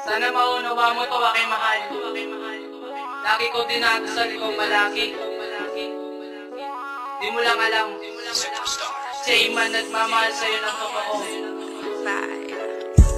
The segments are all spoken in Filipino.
Sana maunawa mo to aking mahal. Lagi ko dinadasal ko palagi. Di mo lang alam, siya iman nagmamahal sa'yo ng totoo.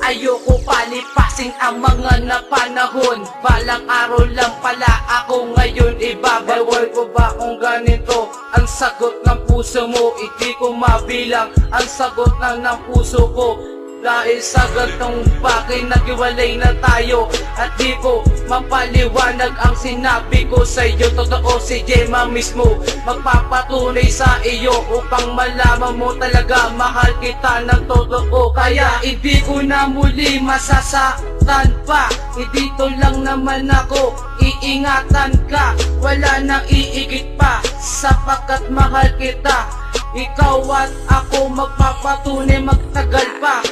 Ayoko palipasin ang mga napanahon. Balang araw lang pala ako ngayon ibabawal ko ba kung ganito? Ang sagot ng puso mo, hindi ko mabilang. Ang sagot ng puso ko, dahil sa gantong bagay naghiwalay na tayo. At di ko mapaliwanag ang sinabi ko sa iyo. Totoo si Gemma mismo magpapatunay sa iyo, upang malaman mo talaga mahal kita ng totoo. Kaya hindi ko na muli masasaktan pa. Dito lang naman ako, iingatan ka. Wala nang iigit pa, sapagkat mahal kita. Ikaw at ako magpapatunay magtagal pa.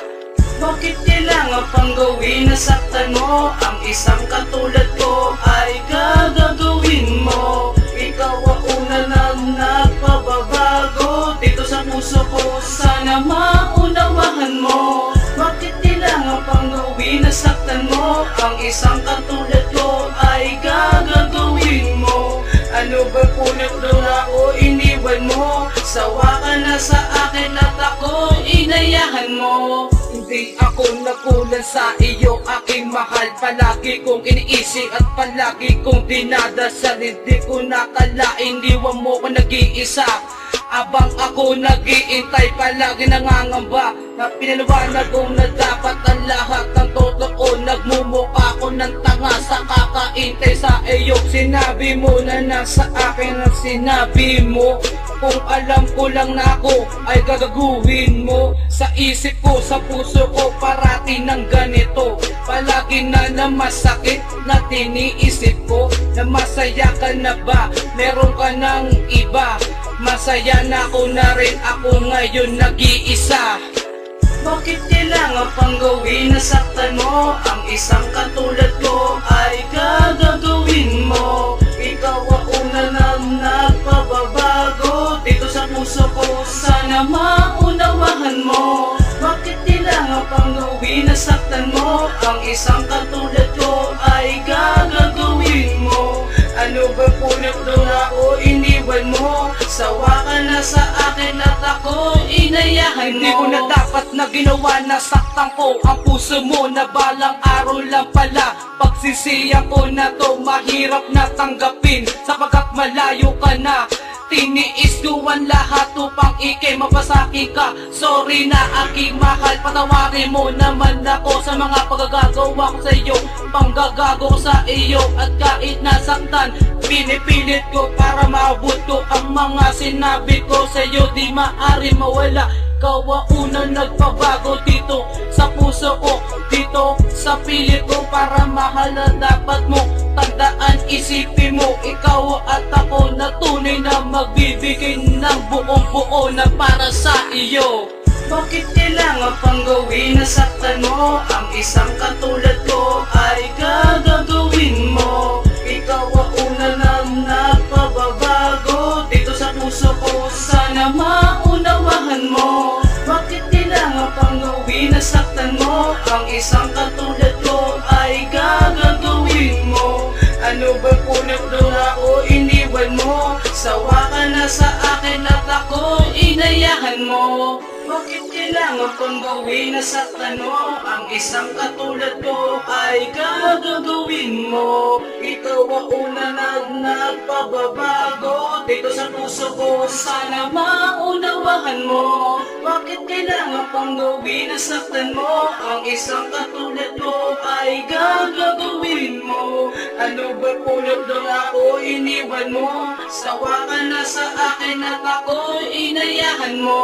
Bakit kailangan pang gawin na saktan mo? Ang isang katulad ko ay gagawin mo. Ikaw ang una na nagpababago dito sa puso ko, sana maunawahan mo. Bakit kailangan pang gawin na saktan mo? Ang isang katulad ko ay gagawin mo. Ano ba punot doon ako iniwan mo? Sawa ka na sa akin at ako inayahan mo. Hindi ako nagkulang sa iyo, aking mahal. Palagi kong iniisip at palagi kong dinadasal. Hindi ko nakalain, diwan mo ko nag-iisa. Abang ako nag-iintay, palagi nangangamba na pinaliwanag ko na dapat ang lahat ng totoo. Nagmumukha ko ng tanga sa kakaintay sa iyo. Sinabi mo na nasa akin ang sinabi mo. Kung alam ko lang na ako ay gagaguhin mo. Sa isip ko, sa puso ko, parati ng ganito. Palagi na masakit na tiniisip ko, na masaya ka na ba? Meron ka ng iba? Masaya na ako na rin, ako ngayon nag-iisa. Bakit kailangan pang gawin na saktan mo? Ang isang katulad ko ay gagawin mo. Ikaw ang una na nagpababago dito sa puso ko, sana maunawahan mo. Bakit kailangan pang gawin na saktan mo? Ang isang katulad ko ay gagawin mo. Ano ba punot doon ako iniwan mo? Sawa ka na sa akin at ako inayahan mo. Hindi ko na dapat na ginawa na saktan ko ang puso mo, na balang araw lang pala pagsisiyan ko na to. Mahirap na tanggapin sapagkat malayo ka na. Tiniis ko ang lahat upang ikay mapasakin ka. Sorry na aking mahal, patawarin mo naman ako sa mga paggagawa ko sa iyo, panggagago ko sa iyo. At kahit nasaktan, pinipilit ko para maabot ko ang mga sinabi ko sa iyo. Di maaari mawala, ikaw ang unang nagpabago dito sa puso ko, dito sa pilit ko. Para mahal na dapat mo tandaan, isipin mo, ikaw at ako na tunay na magbibigay ng buong buo na para sa iyo. Bakit kailangan pang gawin na saktan mo? Ang isang katulad ko ay gagawin mo. Ikaw ang una na nagpababago dito sa puso ko, sana maunawahan mo. Bakit kailangan pang gawin na saktan mo? Ang isang katulad ko ay gagawin mo. Ano ba punot doon ako iniwan mo? Sawa ka na sa akin at ako inayahan mo. Bakit kailangan pang gawin na saktan mo? Ang isang katulad ko ay gagawin mo. Ikaw ang una na nagpababago dito sa puso ko, sana maunawahan mo. Bakit kailangan pang gawin na saktan mo? Ang isang katulad ko ay gagawin mo. Ano ba pulot doon ako iniwan mo? Sawa ka na sa akin at ako inayahan mo.